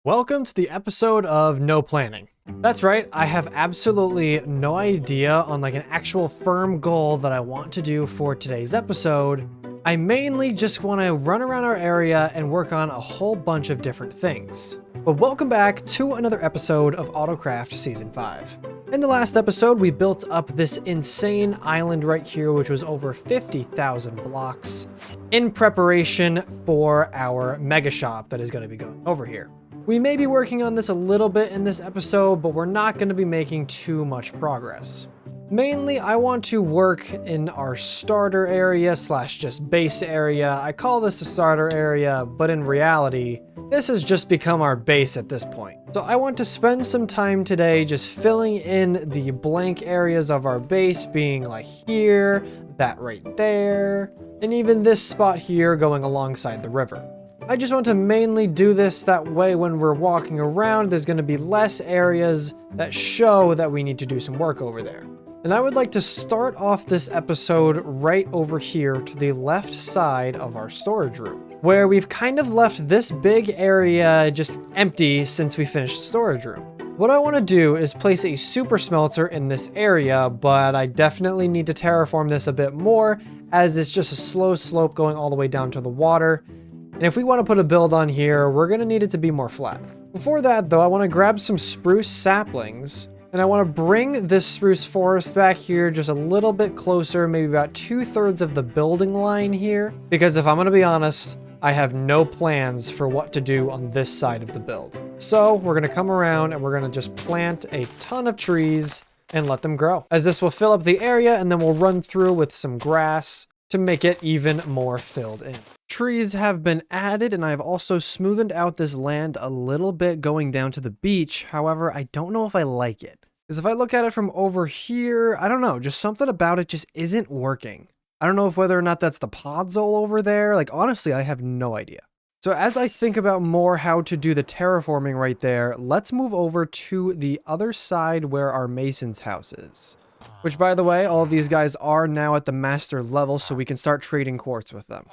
Welcome to the episode of No Planning. That's right, I have absolutely no idea on an actual firm goal that I want to do for today's episode. I mainly just want to run around our area and work on a whole bunch of different things. But welcome back to another episode of AutoCraft Season 5. In the last episode, we built up this insane island right here, which was over 50,000 blocks, in preparation for our mega shop that is going to be going over here. We may be working on this a little bit in this episode, but we're not going to be making too much progress. Mainly, I want to work in our starter area slash just base area. I call this the starter area, but in reality, this has just become our base at this point. So I want to spend some time today just filling in the blank areas of our base, being like here, that right there, and even this spot here going alongside the river. I just want to mainly do this that way when we're walking around, there's going to be less areas that show that we need to do some work over there. And I would like to start off this episode right over here to the left side of our storage room, where we've kind of left this big area just empty since we finished the storage room. What I want to do is place a super smelter in this area, but I definitely need to terraform this a bit more, as it's just a slow slope going all the way down to the water. And if we want to put a build on here, we're going to need it to be more flat. Before that, though, I want to grab some spruce saplings, and I want to bring this spruce forest back here just a little bit closer, maybe about 2/3 of the building line here. Because if I'm going to be honest, I have no plans for what to do on this side of the build. So we're going to come around and we're going to just plant a ton of trees and let them grow, as this will fill up the area, and then we'll run through with some grass to make it even more filled in. Trees have been added, and I've also smoothed out this land a little bit going down to the beach. However, I don't know if I like it. Because if I look at it from over here, I don't know, just something about it just isn't working. I don't know if whether or not that's the podzol over there. Honestly, I have no idea. So as I think about more how to do the terraforming right there, let's move over to the other side where our mason's house is. Which, by the way, all of these guys are now at the master level, so we can start trading quartz with them.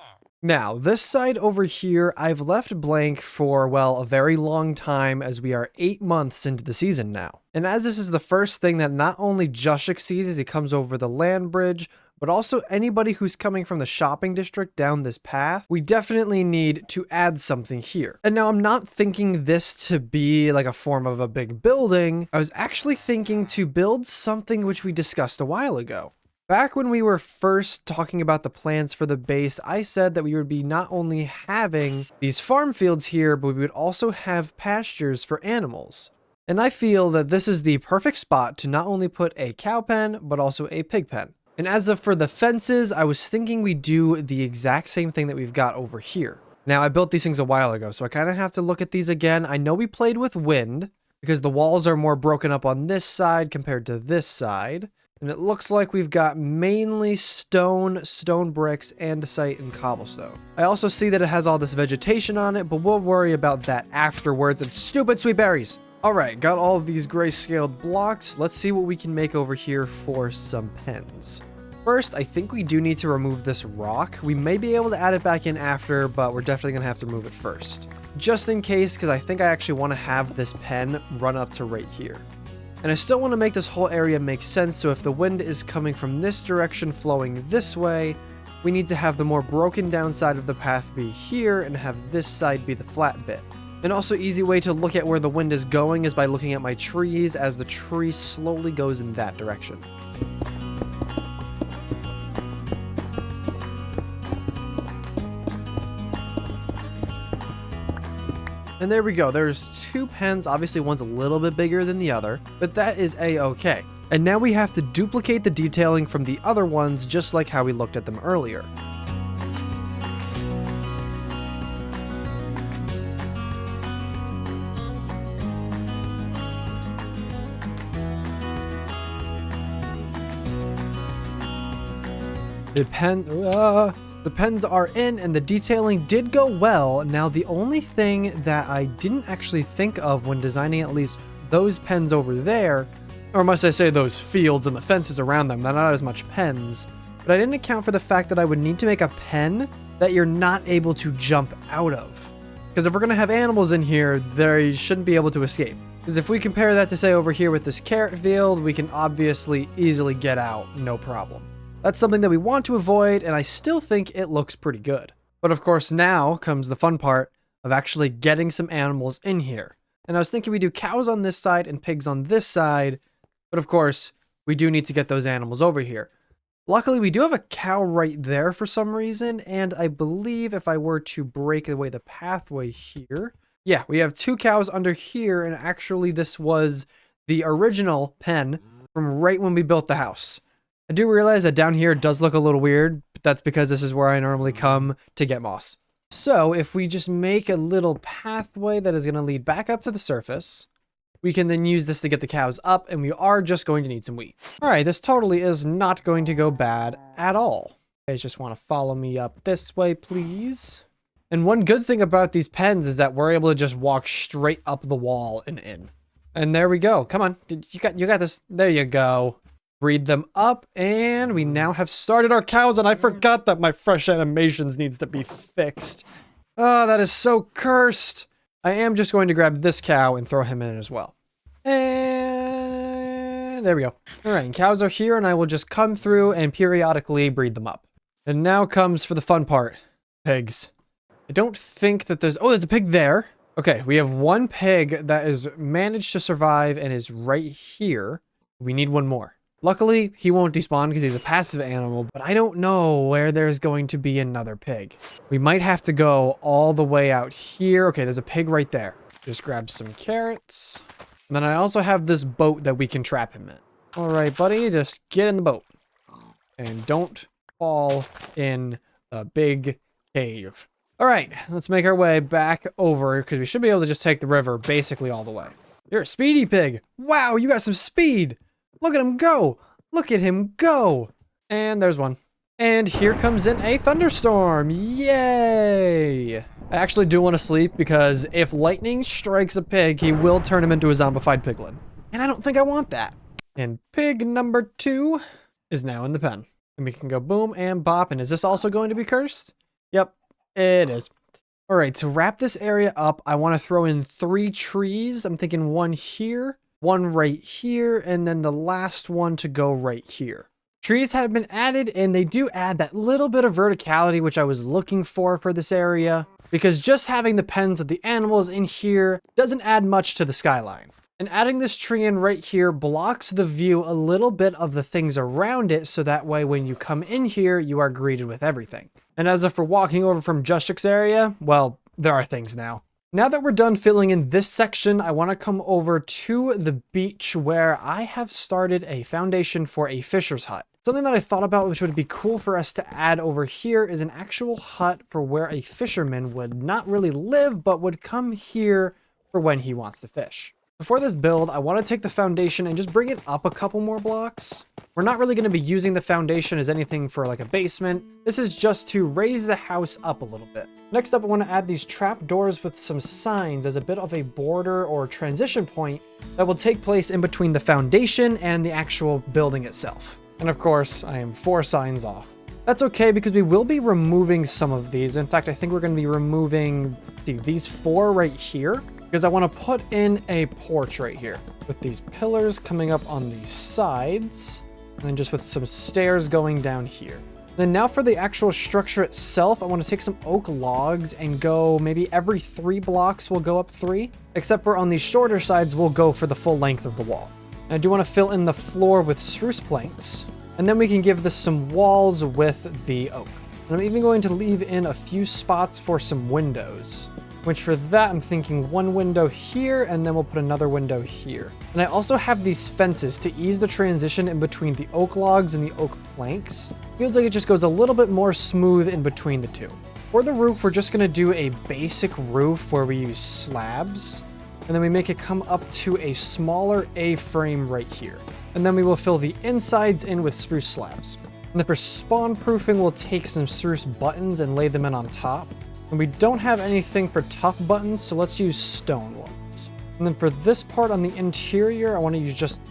Now, this side over here, I've left blank for, well, a very long time, as we are 8 months into the season now. And as this is the first thing that not only Jushik sees as he comes over the land bridge, but also anybody who's coming from the shopping district down this path, we definitely need to add something here. And now I'm not thinking this to be like a form of a big building. I was actually thinking to build something which we discussed a while ago. Back when we were first talking about the plans for the base, I said that we would be not only having these farm fields here, but we would also have pastures for animals. And I feel that this is the perfect spot to not only put a cow pen, but also a pig pen. And as for the fences, I was thinking we do the exact same thing that we've got over here. Now, I built these things a while ago, so I kind of have to look at these again. I know we played with wind, because the walls are more broken up on this side compared to this side. And it looks like we've got mainly stone bricks, andesite, and cobblestone. I also see that it has all this vegetation on it, but we'll worry about that afterwards. And stupid sweet berries! Alright, got all of these gray-scaled blocks. Let's see what we can make over here for some pens. First, I think we do need to remove this rock. We may be able to add it back in after, but we're definitely going to have to remove it first. Just in case, because I think I actually want to have this pen run up to right here. And I still want to make this whole area make sense, so if the wind is coming from this direction flowing this way, we need to have the more broken down side of the path be here and have this side be the flat bit. An also easy way to look at where the wind is going is by looking at my trees, as the tree slowly goes in that direction. And there we go, there's 2 pens, obviously one's a little bit bigger than the other, but that is a-okay. And now we have to duplicate the detailing from the other ones, just like how we looked at them earlier. The pens are in, and the detailing did go well. Now, the only thing that I didn't actually think of when designing at least those pens over there, or must I say those fields and the fences around them, they're not as much pens, but I didn't account for the fact that I would need to make a pen that you're not able to jump out of. Because if we're going to have animals in here, they shouldn't be able to escape. Because if we compare that to, say, over here with this carrot field, we can obviously easily get out, no problem. That's something that we want to avoid, and I still think it looks pretty good. But of course, now comes the fun part of actually getting some animals in here. And I was thinking we do cows on this side and pigs on this side, but of course, we do need to get those animals over here. Luckily, we do have a cow right there for some reason, and I believe if I were to break away the pathway here, yeah, we have 2 cows under here, and actually this was the original pen from right when we built the house. I do realize that down here does look a little weird, but that's because this is where I normally come to get moss. So if we just make a little pathway that is going to lead back up to the surface, we can then use this to get the cows up, and we are just going to need some wheat. All right, this totally is not going to go bad at all. You guys just want to follow me up this way, please. And one good thing about these pens is that we're able to just walk straight up the wall and in. And there we go. Come on, you got this. There you go. Breed them up, and we now have started our cows, and I forgot that my fresh animations needs to be fixed. Oh, that is so cursed. I am just going to grab this cow and throw him in as well. And there we go. All right, and cows are here, and I will just come through and periodically breed them up. And now comes for the fun part. Pigs. I don't think that there's... Oh, there's a pig there. Okay, we have 1 pig that has managed to survive and is right here. We need 1 more. Luckily, he won't despawn because he's a passive animal, but I don't know where there's going to be another pig. We might have to go all the way out here. Okay, there's a pig right there. Just grab some carrots. And then I also have this boat that we can trap him in. All right, buddy, just get in the boat. And don't fall in a big cave. All right, let's make our way back over because we should be able to just take the river basically all the way. You're a speedy pig. Wow, you got some speed. Look at him go. Look at him go. And there's one. And here comes in a thunderstorm. Yay. I actually do want to sleep because if lightning strikes a pig, he will turn him into a zombified piglin. And I don't think I want that. And pig number 2 is now in the pen. And we can go boom and bop. And is this also going to be cursed? Yep, it is. All right, to wrap this area up, I want to throw in 3 trees. I'm thinking 1 here, 1 right here, and then the last one to go right here. Trees have been added, and they do add that little bit of verticality which I was looking for this area, because just having the pens of the animals in here doesn't add much to the skyline. And adding this tree in right here blocks the view a little bit of the things around it, so that way when you come in here, you are greeted with everything. And as if for walking over from Justick's area, well, there are things now. Now that we're done filling in this section, I want to come over to the beach where I have started a foundation for a fisher's hut. Something that I thought about which would be cool for us to add over here is an actual hut for where a fisherman would not really live, but would come here for when he wants to fish. Before this build, I want to take the foundation and just bring it up a couple more blocks. We're not really going to be using the foundation as anything for like a basement. This is just to raise the house up a little bit. Next up, I want to add these trap doors with some signs as a bit of a border or transition point that will take place in between the foundation and the actual building itself. And of course, I am 4 signs off. That's okay because we will be removing some of these. In fact, I think we're going to be removing, let's see, these 4 right here. Because I want to put in a porch right here with these pillars coming up on these sides, and then just with some stairs going down here. Then now for the actual structure itself, I want to take some oak logs and go maybe every 3 blocks we'll go up 3, except for on these shorter sides we'll go for the full length of the wall. And I do want to fill in the floor with spruce planks, and then we can give this some walls with the oak. And I'm even going to leave in a few spots for some windows. Which for that, I'm thinking 1 window here, and then we'll put another window here. And I also have these fences to ease the transition in between the oak logs and the oak planks. Feels like it just goes a little bit more smooth in between the 2. For the roof, we're just gonna do a basic roof where we use slabs, and then we make it come up to a smaller A-frame right here. And then we will fill the insides in with spruce slabs. And then for spawn proofing, we'll take some spruce buttons and lay them in on top. And we don't have anything for tough buttons, so let's use stone ones. And then for this part on the interior, I'm just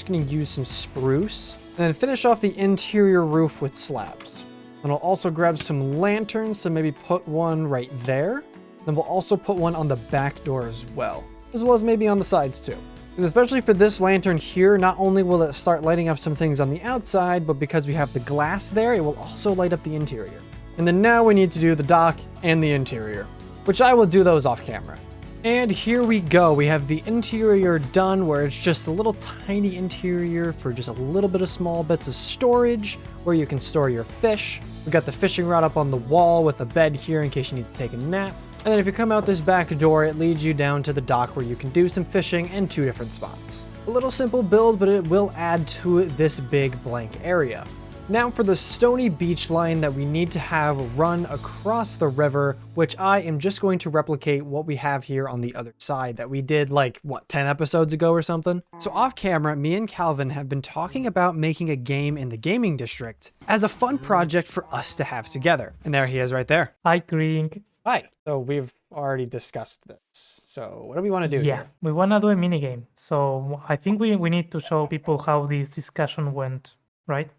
going to use some spruce. And then finish off the interior roof with slabs. And I'll also grab some lanterns, so maybe put one right there. Then we'll also put one on the back door as well as maybe on the sides too. Because especially for this lantern here, not only will it start lighting up some things on the outside, but because we have the glass there, it will also light up the interior. And then now we need to do the dock and the interior, which I will do those off camera. And here we go. We have the interior done, where it's just a little tiny interior for just a little bit of small bits of storage where you can store your fish. We got the fishing rod up on the wall with a bed here in case you need to take a nap. And then if you come out this back door, it leads you down to the dock where you can do some fishing in 2 different spots. A little simple build, but it will add to this big blank area. Now for the stony beach line that we need to have run across the river, which I am just going to replicate what we have here on the other side that we did like, what, 10 episodes ago or something? So off camera, me and Calvin have been talking about making a game in the gaming district as a fun project for us to have together. And there he is right there. Hi, Grink. Hi. So we've already discussed this. So what do we want to do here? We want to do a minigame. So I think we need to show people how this discussion went, right?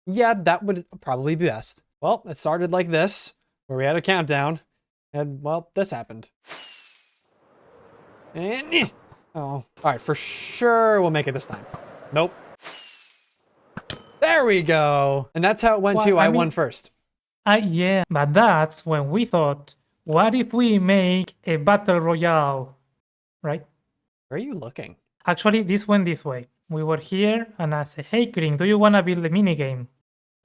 Yeah, that would probably be best. Well, it started like this, where we had a countdown, and, well, this happened. And, oh, all right, for sure we'll make it this time. Nope. There we go. And that's how it went too. I won first. Yeah, but that's when we thought, what if we make a battle royale, right? Where are you looking? Actually, this went this way. We were here, and I said, hey, Grink, do you want to build a minigame?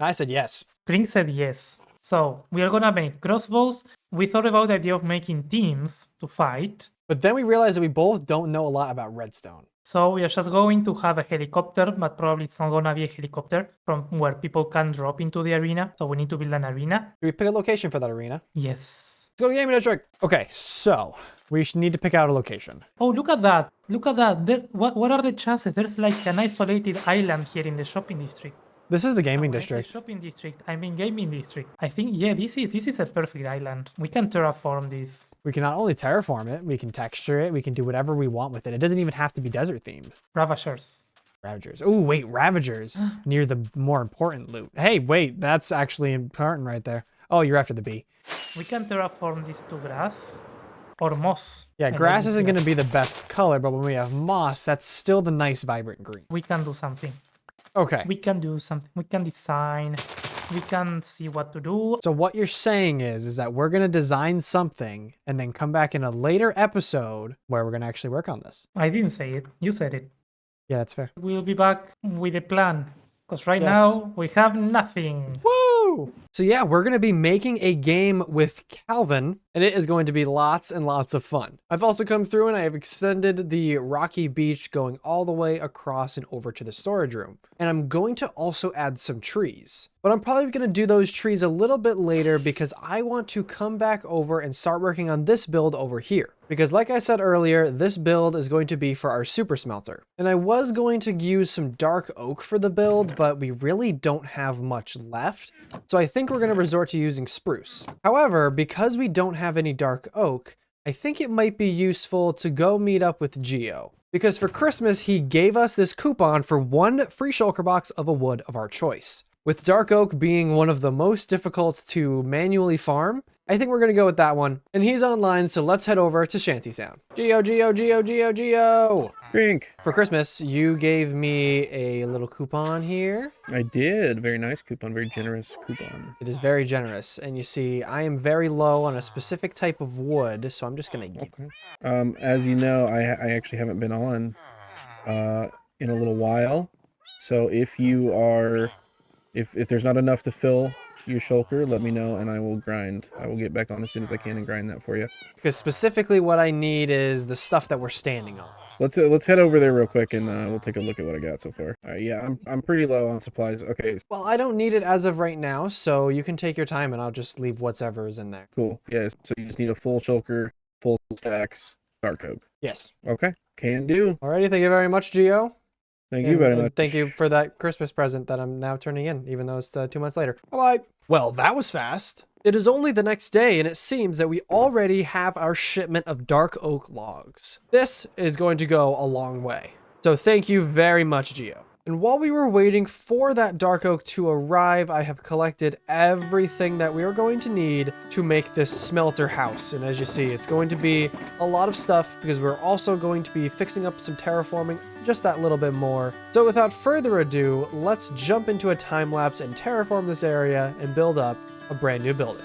I said yes. Grink said yes. So we are going to make crossbows. We thought about the idea of making teams to fight. But then we realized that we both don't know a lot about redstone. So we are just going to have a helicopter, but probably it's not going to be a helicopter from where people can drop into the arena. So we need to build an arena. Do we pick a location for that arena? Yes. Let's go to the gaming district. Okay, so we need to pick out a location. Oh, look at that. Look at that. What are the chances? There's like an isolated island here in the shopping district. This is the gaming district. Shopping district. I mean gaming district. I think, yeah, this is a perfect island. We can terraform this. We can not only terraform it, we can texture it, we can do whatever we want with it. It doesn't even have to be desert themed. Ravagers. Ravagers. Oh, wait, Ravagers. Near the more important loot. Hey, wait, that's actually important right there. Oh, you're after the bee. We can terraform this to grass or moss. Yeah, grass isn't going to be the best color, but when we have moss, that's still the nice, vibrant green. We can do something. Okay. We can do something. We can design. We can see what to do. So what you're saying is that we're going to design something and then come back in a later episode where we're going to actually work on this. I didn't say it. You said it. Yeah, that's fair. We'll be back with a plan. Because right now, we have nothing. Woo! So yeah, we're going to be making a game with Calvin, and it is going to be lots and lots of fun. I've also come through and I have extended the rocky beach going all the way across and over to the storage room. And I'm going to also add some trees. But I'm probably going to do those trees a little bit later because I want to come back over and start working on this build over here. Because like I said earlier, this build is going to be for our super smelter. And I was going to use some dark oak for the build, but we really don't have much left. So I think we're going to resort to using spruce. However, because we don't have any dark oak, I think it might be useful to go meet up with Geo. Because for Christmas, he gave us this coupon for 1 free shulker box of a wood of our choice. With dark oak being one of the most difficult to manually farm, I think we're going to go with that one. And he's online, so let's head over to Shantytown. Geo, Geo, Geo, Geo, Geo! Drink. For Christmas, you gave me a little coupon here. I did. Very nice coupon. Very generous coupon. It is very generous. And you see, I am very low on a specific type of wood, so I'm just going to... Okay. As you know, I actually haven't been on in a little while. So if you are... If there's not enough to fill your shulker, let me know and I will grind. I will get back on as soon as I can and grind that for you. Because specifically what I need is the stuff that we're standing on. Let's head over there real quick and we'll take a look at what I got so far. All right, yeah, I'm pretty low on supplies. Okay. Well, I don't need it as of right now, so you can take your time and I'll just leave whatever is in there. Cool. Yeah, so you just need a full shulker, full stacks, dark oak. Yes. Okay, can do. Alrighty, thank you very much, Geo. Thank you very much. Thank you for that Christmas present that I'm now turning in, even though it's 2 months later. Bye-bye. Well, that was fast. It is only the next day, and it seems that we already have our shipment of dark oak logs. This is going to go a long way. So thank you very much, Geo. And while we were waiting for that dark oak to arrive, I have collected everything that we are going to need to make this smelter house. And as you see, it's going to be a lot of stuff because we're also going to be fixing up some terraforming, just that little bit more. So without further ado, let's jump into a time lapse and terraform this area and build up a brand new building.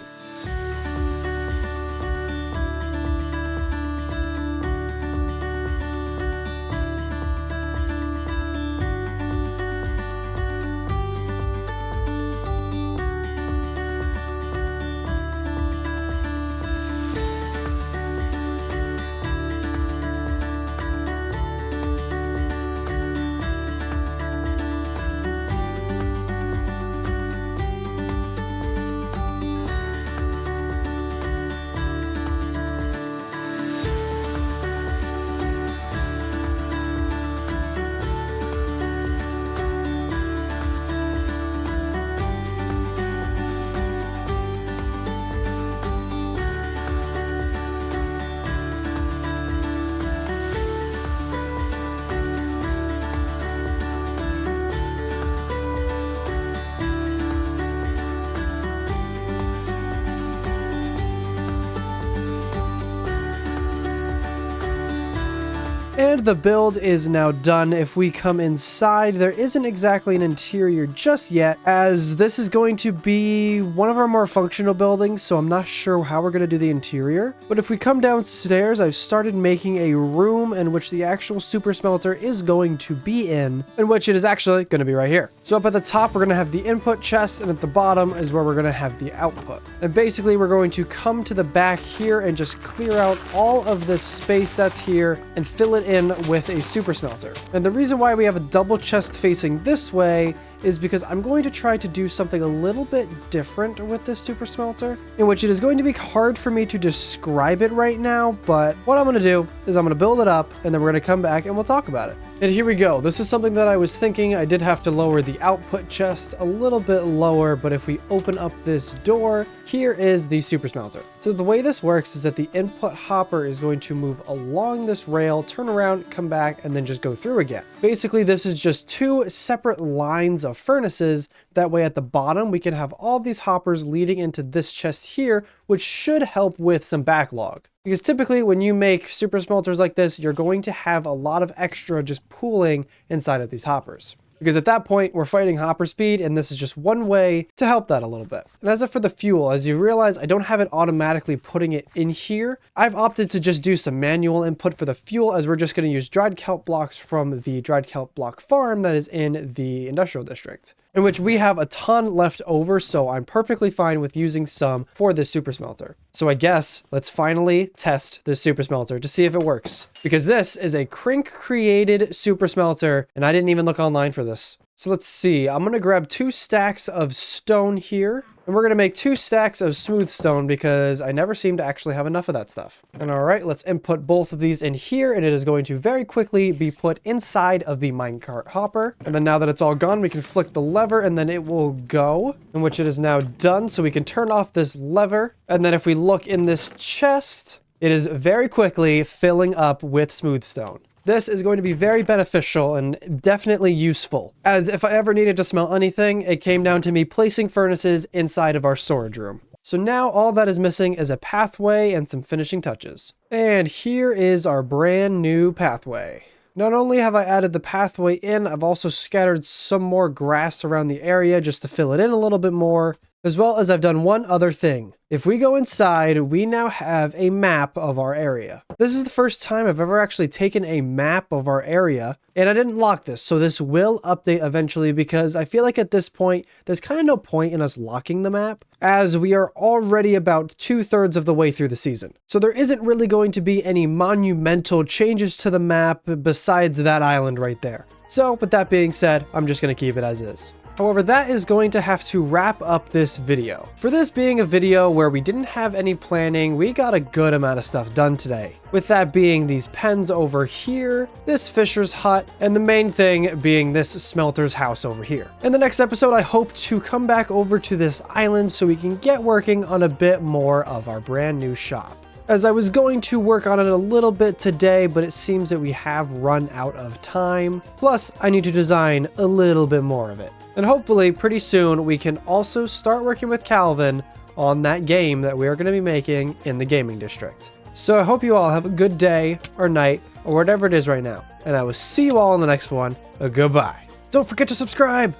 And the build is now done. If we come inside, there isn't exactly an interior just yet, as this is going to be one of our more functional buildings, so I'm not sure how we're going to do the interior. But if we come downstairs, I've started making a room in which the actual super smelter is going to be in which it is actually going to be right here. So up at the top, we're going to have the input chest, and at the bottom is where we're going to have the output. And basically, we're going to come to the back here and just clear out all of this space that's here and fill it in with a super smelter. And the reason why we have a double chest facing this way is because I'm going to try to do something a little bit different with this super smelter, in which it is going to be hard for me to describe it right now, but what I'm going to do is I'm going to build it up and then we're going to come back and we'll talk about it. And here we go. This is something that I was thinking. I did have to lower the output chest a little bit lower, but if we open up this door, here is the super smelter. So the way this works is that the input hopper is going to move along this rail, turn around, come back, and then just go through again. Basically, this is just two separate lines of furnaces. That way at the bottom, we can have all these hoppers leading into this chest here, which should help with some backlog. Because typically when you make super smelters like this, you're going to have a lot of extra just pooling inside of these hoppers. Because at that point, we're fighting hopper speed, and this is just one way to help that a little bit. And as for the fuel, as you realize, I don't have it automatically putting it in here. I've opted to just do some manual input for the fuel, as we're just going to use dried kelp blocks from the dried kelp block farm that is in the industrial district, in which we have a ton left over, so I'm perfectly fine with using some for this super smelter. So I guess let's finally test this super smelter to see if it works, because this is a Crink created super smelter, and I didn't even look online for this. So let's see, I'm going to grab 2 stacks of stone here, and we're going to make 2 stacks of smooth stone because I never seem to actually have enough of that stuff. And all right, let's input both of these in here, and it is going to very quickly be put inside of the minecart hopper. And then now that it's all gone, we can flick the lever and then it will go, in which it is now done. So we can turn off this lever. And then if we look in this chest, it is very quickly filling up with smooth stone. This is going to be very beneficial and definitely useful, as if I ever needed to smelt anything, it came down to me placing furnaces inside of our storage room. So now all that is missing is a pathway and some finishing touches. And here is our brand new pathway. Not only have I added the pathway in, I've also scattered some more grass around the area just to fill it in a little bit more, as well as I've done one other thing. If we go inside, we now have a map of our area. This is the first time I've ever actually taken a map of our area, and I didn't lock this, so this will update eventually, because I feel like at this point, there's kind of no point in us locking the map, as we are already about 2/3 of the way through the season. So there isn't really going to be any monumental changes to the map besides that island right there. So with that being said, I'm just going to keep it as is. However, that is going to have to wrap up this video. For this being a video where we didn't have any planning, we got a good amount of stuff done today. With that being these pens over here, this fisher's hut, and the main thing being this smelter's house over here. In the next episode, I hope to come back over to this island so we can get working on a bit more of our brand new shop. as I was going to work on it a little bit today, but it seems that we have run out of time. Plus, I need to design a little bit more of it. And hopefully, pretty soon, we can also start working with Calvin on that game that we are going to be making in the gaming district. So I hope you all have a good day or night or whatever it is right now. And I will see you all in the next one. Goodbye. Don't forget to subscribe.